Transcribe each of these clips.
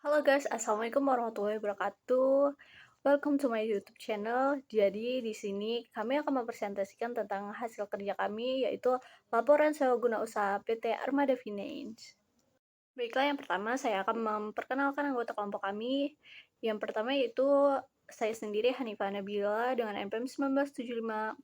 Halo guys, assalamualaikum warahmatullahi wabarakatuh. Welcome to my YouTube channel. Jadi di sini kami akan mempresentasikan tentang hasil kerja kami, yaitu laporan sewa guna usaha PT Armada Finance. Baiklah, yang pertama saya akan memperkenalkan anggota kelompok kami. Yang pertama yaitu saya sendiri Hanifah Nabila dengan NPM 19754011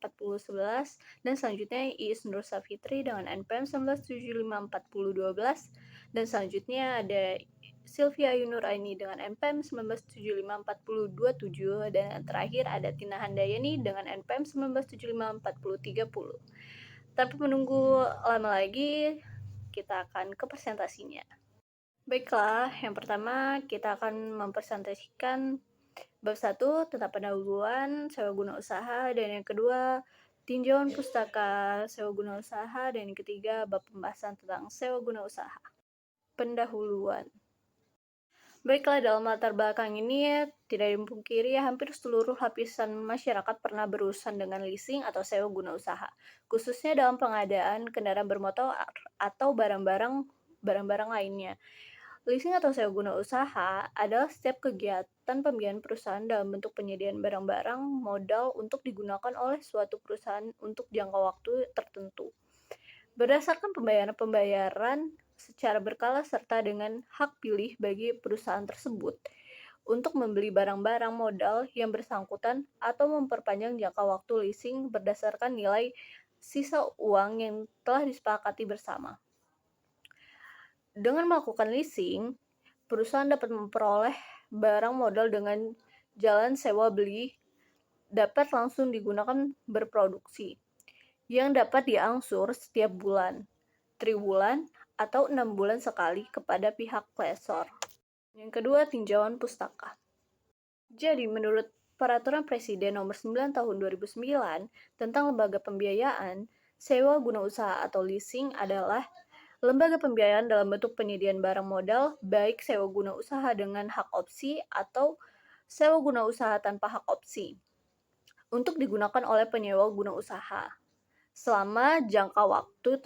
dan selanjutnya Iis Nur Safitri dengan NPM 19754012 dan selanjutnya ada Sylvia Yunur Aini dengan NPM 19754027 dan yang terakhir ada Tina Handayani dengan NPM 19754030. Tanpa menunggu lama lagi, kita akan ke presentasinya. Baiklah, yang pertama kita akan mempresentasikan bab 1 tentang pendahuluan sewa guna usaha, dan yang kedua tinjauan pustaka sewa guna usaha, dan yang ketiga bab pembahasan tentang sewa guna usaha. Pendahuluan. Baiklah, dalam latar belakang ini tidak dipungkiri hampir seluruh lapisan masyarakat pernah berurusan dengan leasing atau sewa guna usaha, khususnya dalam pengadaan kendaraan bermotor atau barang-barang lainnya. Leasing atau sewa guna usaha adalah setiap kegiatan pembiayaan perusahaan dalam bentuk penyediaan barang-barang modal untuk digunakan oleh suatu perusahaan untuk jangka waktu tertentu. Berdasarkan pembayaran-pembayaran secara berkala serta dengan hak pilih bagi perusahaan tersebut untuk membeli barang-barang modal yang bersangkutan atau memperpanjang jangka waktu leasing berdasarkan nilai sisa uang yang telah disepakati bersama. Dengan melakukan leasing, perusahaan dapat memperoleh barang modal dengan jalan sewa beli dapat langsung digunakan berproduksi, yang dapat diangsur setiap bulan, triwulan, atau 6 bulan sekali kepada pihak lessor. Yang kedua, tinjauan pustaka. Jadi, menurut Peraturan Presiden Nomor 9 Tahun 2009 tentang lembaga pembiayaan, sewa guna usaha atau leasing adalah lembaga pembiayaan dalam bentuk penyediaan barang modal, baik sewa guna usaha dengan hak opsi atau sewa guna usaha tanpa hak opsi, untuk digunakan oleh penyewa guna usaha selama jangka waktu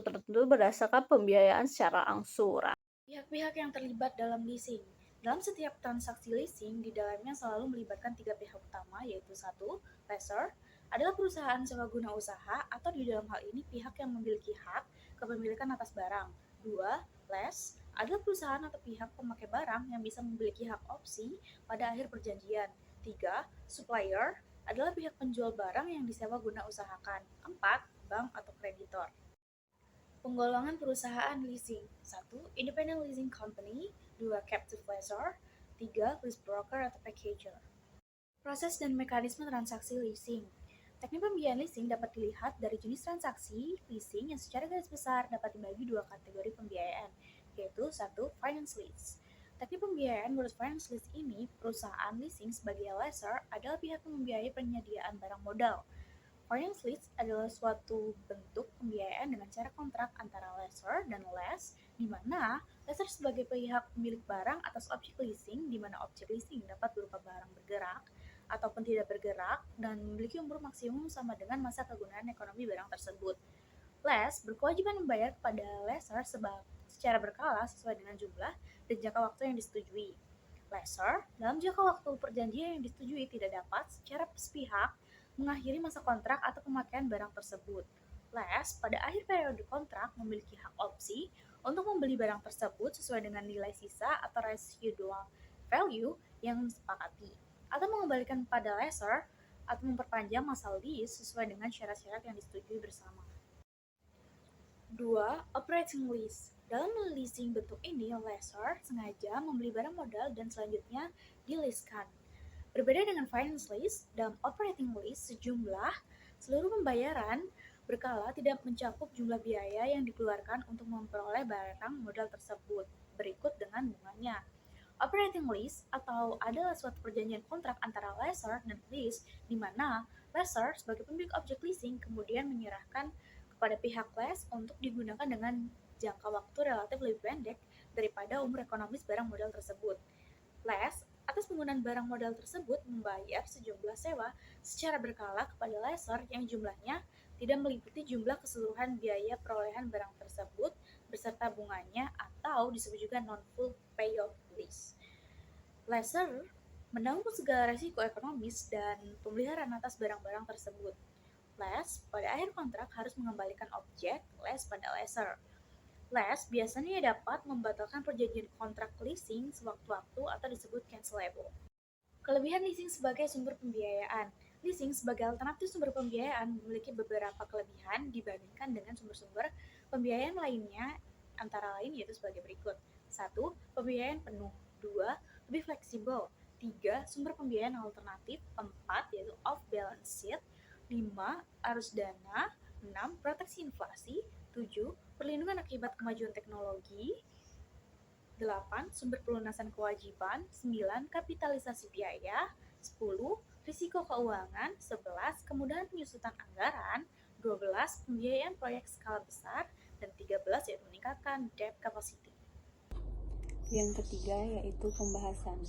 tertentu, berdasarkan pembiayaan secara angsuran. Pihak-pihak yang terlibat dalam leasing. Dalam setiap transaksi leasing, di dalamnya selalu melibatkan tiga pihak utama, yaitu satu, lessor, adalah perusahaan sewa guna usaha atau di dalam hal ini pihak yang memiliki hak kepemilikan atas barang. Dua, less, adalah perusahaan atau pihak pemakai barang yang bisa memiliki hak opsi pada akhir perjanjian. Tiga, supplier, adalah pihak penjual barang yang disewa guna usahakan. Empat, bank atau kreditor. Penggolongan perusahaan leasing. 1. Independent leasing company. 2. Captive lessor. 3. Lease broker atau packager. Proses dan mekanisme transaksi leasing. Teknik pembiayaan leasing dapat dilihat dari jenis transaksi leasing yang secara garis besar dapat dibagi dua kategori pembiayaan, yaitu 1. Finance lease. Teknik pembiayaan menurut finance lease ini, perusahaan leasing sebagai lessor adalah pihak yang membiayai penyediaan barang modal. Finance lease adalah suatu bentuk pembiayaan dengan cara kontrak antara lessor dan less, di mana lessor sebagai pihak pemilik barang atas objek leasing, di mana objek leasing dapat berupa barang bergerak ataupun tidak bergerak dan memiliki umur maksimum sama dengan masa kegunaan ekonomi barang tersebut. Less berkewajiban membayar kepada lessor secara berkala sesuai dengan jumlah dan jangka waktu yang disetujui. Lessor, dalam jangka waktu perjanjian yang disetujui tidak dapat secara sepihak mengakhiri masa kontrak atau pemakaian barang tersebut. Less, pada akhir periode kontrak, memiliki hak opsi untuk membeli barang tersebut sesuai dengan nilai sisa atau residual value yang disepakati, atau mengembalikan pada lessor atau memperpanjang masa lease sesuai dengan syarat-syarat yang disetujui bersama. 2. Operating lease. Dalam leasing bentuk ini, lessor sengaja membeli barang modal dan selanjutnya dileaskan. Berbeda dengan finance lease, dalam operating lease seluruh pembayaran berkala tidak mencakup jumlah biaya yang dikeluarkan untuk memperoleh barang modal tersebut. Berikut dengan bunganya. Operating lease atau adalah suatu perjanjian kontrak antara lessor dan lease di mana lessor sebagai pemilik objek leasing kemudian menyerahkan kepada pihak less untuk digunakan dengan jangka waktu relatif lebih pendek daripada umur ekonomis barang modal tersebut. Less atas penggunaan barang modal tersebut membayar sejumlah sewa secara berkala kepada lessor yang jumlahnya tidak meliputi jumlah keseluruhan biaya perolehan barang tersebut beserta bunganya atau disebut juga non-full payoff lease. Lessor menanggung segala resiko ekonomis dan pemeliharaan atas barang-barang tersebut. Less pada akhir kontrak harus mengembalikan objek less pada lessor. Less biasanya dapat membatalkan perjanjian kontrak leasing sewaktu-waktu atau disebut cancelable. Kelebihan leasing sebagai sumber pembiayaan. Leasing sebagai alternatif sumber pembiayaan memiliki beberapa kelebihan dibandingkan dengan sumber-sumber pembiayaan lainnya, antara lain yaitu sebagai berikut. 1. Pembiayaan penuh. 2. Lebih fleksibel. 3. Sumber pembiayaan alternatif. 4. Yaitu off-balance sheet. 5. Arus dana. 6. Proteksi inflasi. 7. Perlindungan akibat kemajuan teknologi. 8. Sumber pelunasan kewajiban. 9. Kapitalisasi biaya. 10. Risiko keuangan. 11. Kemudahan penyusutan anggaran. 12. Pembiayaan proyek skala besar. Dan 13. Yaitu meningkatkan debt capacity. Yang ketiga yaitu pembahasan.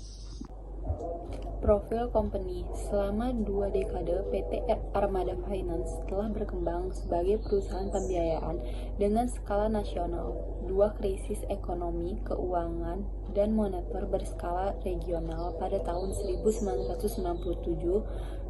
Profil company. Selama 2 dekade, PT Armada Finance telah berkembang sebagai perusahaan pembiayaan dengan skala nasional. 2 krisis ekonomi, keuangan, dan moneter berskala regional pada tahun 1997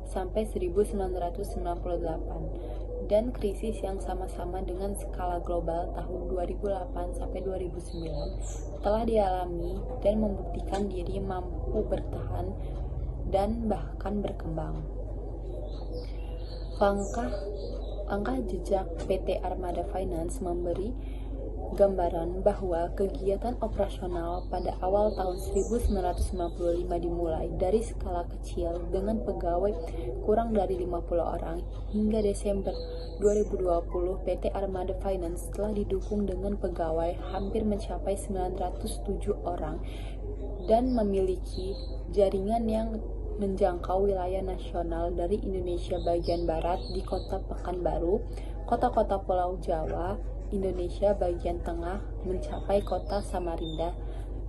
sampai 1998 dan krisis yang sama-sama dengan skala global tahun 2008 sampai 2009 telah dialami dan membuktikan diri mampu bertahan dan bahkan berkembang. Langkah jejak PT Armada Finance memberi gambaran bahwa kegiatan operasional pada awal tahun 1995 dimulai dari skala kecil dengan pegawai kurang dari 50 orang. Hingga Desember 2020, PT Armada Finance telah didukung dengan pegawai hampir mencapai 907 orang dan memiliki jaringan yang menjangkau wilayah nasional dari Indonesia bagian barat di Kota Pekanbaru, kota-kota Pulau Jawa, Indonesia bagian tengah mencapai Kota Samarinda,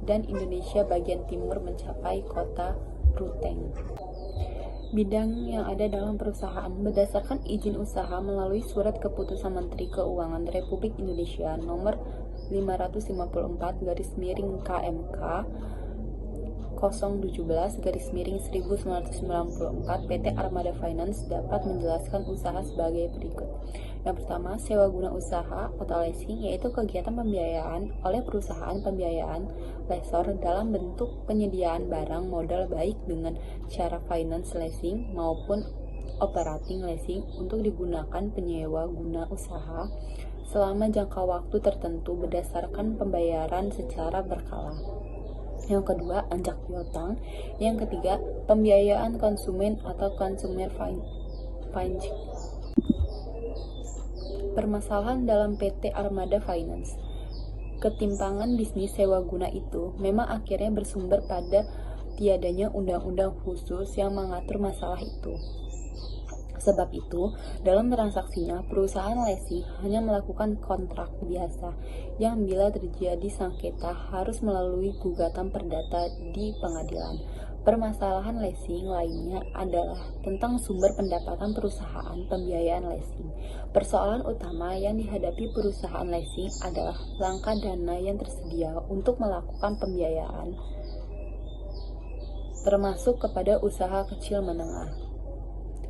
dan Indonesia bagian timur mencapai Kota Ruteng. Bidang yang ada dalam perusahaan berdasarkan izin usaha melalui Surat Keputusan Menteri Keuangan Republik Indonesia Nomor 554/KMK 017/1994 PT Armada Finance dapat menjelaskan usaha sebagai berikut. Yang pertama, sewa guna usaha atau leasing, yaitu kegiatan pembiayaan oleh perusahaan pembiayaan lessor dalam bentuk penyediaan barang modal baik dengan cara finance leasing maupun operating leasing untuk digunakan penyewa guna usaha selama jangka waktu tertentu berdasarkan pembayaran secara berkala. Yang kedua, anjak piutang. Yang ketiga, pembiayaan konsumen atau consumer financing. Permasalahan dalam PT Armada Finance. Ketimpangan bisnis sewa guna itu memang akhirnya bersumber pada tiadanya undang-undang khusus yang mengatur masalah itu. Sebab itu, dalam transaksinya, perusahaan leasing hanya melakukan kontrak biasa yang bila terjadi sengketa harus melalui gugatan perdata di pengadilan. Permasalahan leasing lainnya adalah tentang sumber pendapatan perusahaan pembiayaan leasing. Persoalan utama yang dihadapi perusahaan leasing adalah langkah dana yang tersedia untuk melakukan pembiayaan, termasuk kepada usaha kecil menengah.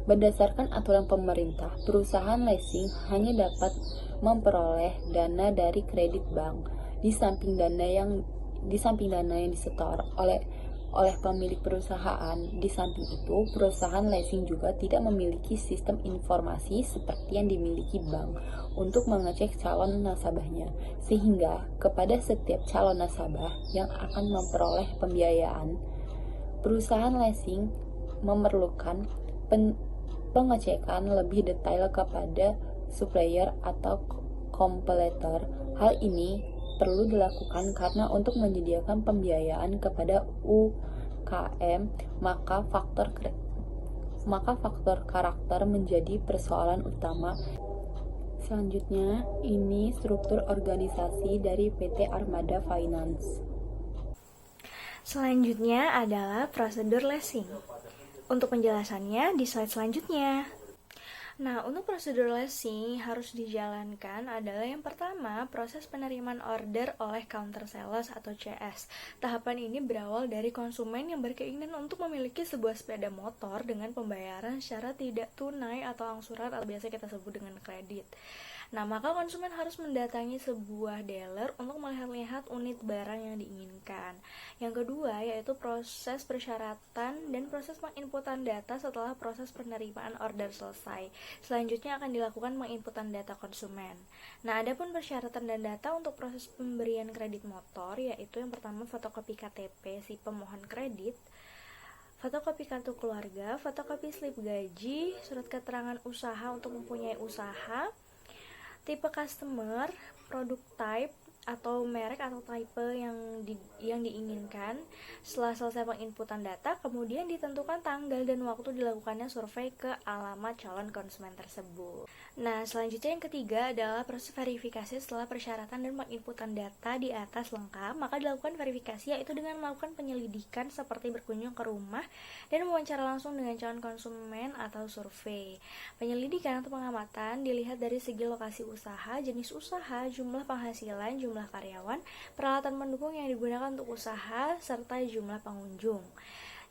Berdasarkan aturan pemerintah, perusahaan leasing hanya dapat memperoleh dana dari kredit bank, di samping dana yang disetor oleh pemilik perusahaan. Di samping itu, perusahaan leasing juga tidak memiliki sistem informasi seperti yang dimiliki bank untuk mengecek calon nasabahnya, sehingga kepada setiap calon nasabah yang akan memperoleh pembiayaan, perusahaan leasing memerlukan pengecekan lebih detail kepada supplier atau kompetitor. Hal ini perlu dilakukan karena untuk menyediakan pembiayaan kepada UKM, maka faktor karakter menjadi persoalan utama. Selanjutnya, ini struktur organisasi dari PT Armada Finance. Selanjutnya adalah prosedur leasing. Untuk penjelasannya di slide selanjutnya. Nah, untuk prosedur leasing harus dijalankan adalah yang pertama, proses penerimaan order oleh counter sales atau CS. Tahapan ini berawal dari konsumen yang berkeinginan untuk memiliki sebuah sepeda motor dengan pembayaran secara tidak tunai atau angsuran atau biasa kita sebut dengan kredit. Nah, maka konsumen harus mendatangi sebuah dealer untuk melihat-lihat unit barang yang diinginkan. Yang kedua, yaitu proses persyaratan dan proses penginputan data setelah proses penerimaan order selesai. Selanjutnya akan dilakukan penginputan data konsumen. Nah, adapun persyaratan dan data untuk proses pemberian kredit motor, yaitu yang pertama fotokopi KTP si pemohon kredit, fotokopi kartu keluarga, fotokopi slip gaji, surat keterangan usaha untuk mempunyai usaha, tipe customer, produk type atau merek atau type yang diinginkan. Setelah selesai penginputan data, kemudian ditentukan tanggal dan waktu dilakukannya survei ke alamat calon konsumen tersebut. Nah, selanjutnya yang ketiga adalah proses verifikasi setelah persyaratan dan penginputan data di atas lengkap, maka dilakukan verifikasi yaitu dengan melakukan penyelidikan seperti berkunjung ke rumah dan mewawancara langsung dengan calon konsumen atau survei. Penyelidikan atau pengamatan dilihat dari segi lokasi usaha, jenis usaha, jumlah penghasilan, jumlah karyawan, peralatan pendukung yang digunakan untuk usaha, serta jumlah pengunjung.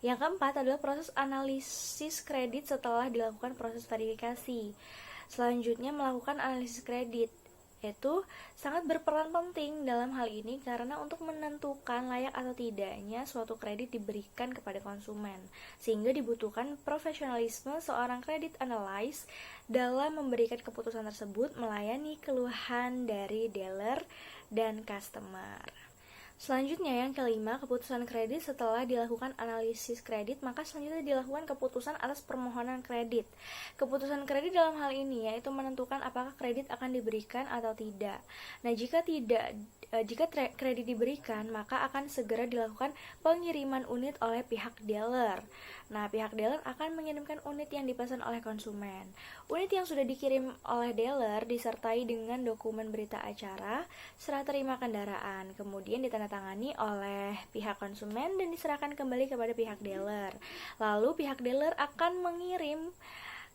Yang keempat adalah proses analisis kredit setelah dilakukan proses verifikasi. Selanjutnya melakukan analisis kredit, yaitu sangat berperan penting dalam hal ini karena untuk menentukan layak atau tidaknya suatu kredit diberikan kepada konsumen, sehingga dibutuhkan profesionalisme seorang kredit analyst dalam memberikan keputusan tersebut melayani keluhan dari dealer dan customer. Selanjutnya yang kelima, keputusan kredit setelah dilakukan analisis kredit, maka selanjutnya dilakukan keputusan atas permohonan kredit. Keputusan kredit dalam hal ini yaitu menentukan apakah kredit akan diberikan atau tidak. Nah, jika kredit diberikan, maka akan segera dilakukan pengiriman unit oleh pihak dealer. Nah, pihak dealer akan mengirimkan unit yang dipesan oleh konsumen. Unit yang sudah dikirim oleh dealer disertai dengan dokumen berita acara, serah terima kendaraan, kemudian ditandatangani oleh pihak konsumen dan diserahkan kembali kepada pihak dealer. Lalu pihak dealer akan mengirim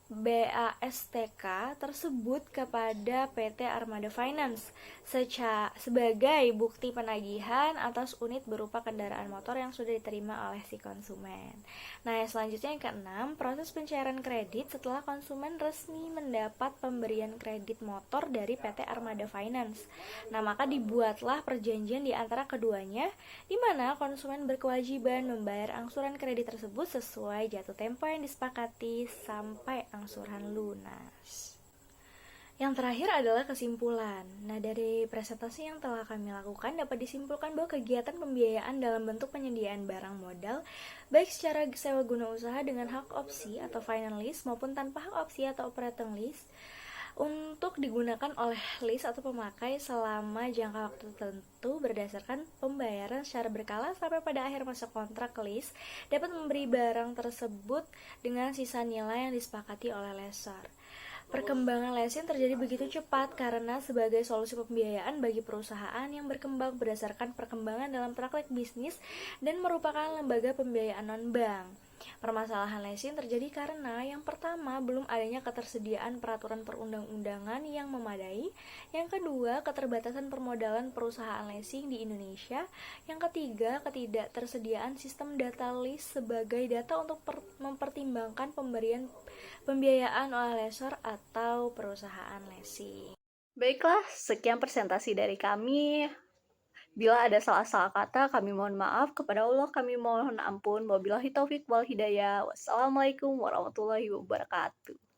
BASTK tersebut kepada PT Armada Finance sebagai bukti penagihan atas unit berupa kendaraan motor yang sudah diterima oleh si konsumen. Nah, yang selanjutnya yang keenam, proses pencairan kredit setelah konsumen resmi mendapat pemberian kredit motor dari PT Armada Finance. Nah, maka dibuatlah perjanjian di antara keduanya di mana konsumen berkewajiban membayar angsuran kredit tersebut sesuai jatuh tempo yang disepakati sampai angsuran lunas. Yang terakhir adalah kesimpulan. Nah, dari presentasi yang telah kami lakukan dapat disimpulkan bahwa kegiatan pembiayaan dalam bentuk penyediaan barang modal baik secara sewa guna usaha dengan hak opsi atau finance lease maupun tanpa hak opsi atau operating lease untuk digunakan oleh lease atau pemakai selama jangka waktu tertentu berdasarkan pembayaran secara berkala sampai pada akhir masa kontrak lease dapat memberi barang tersebut dengan sisa nilai yang disepakati oleh lessor. Perkembangan leasing terjadi begitu cepat karena sebagai solusi pembiayaan bagi perusahaan yang berkembang berdasarkan perkembangan dalam praktek bisnis dan merupakan lembaga pembiayaan non-bank. Permasalahan leasing terjadi karena yang pertama, belum adanya ketersediaan peraturan perundang-undangan yang memadai. Yang kedua, keterbatasan permodalan perusahaan leasing di Indonesia. Yang ketiga, ketidaktersediaan sistem data lease sebagai data untuk mempertimbangkan pemberian pembiayaan oleh lessor atau perusahaan leasing. Baiklah, sekian presentasi dari kami. Bila ada salah-salah kata, kami mohon maaf. Kepada Allah kami mohon ampun. Wabillahi taufiq wal hidayah. Wassalamualaikum warahmatullahi wabarakatuh.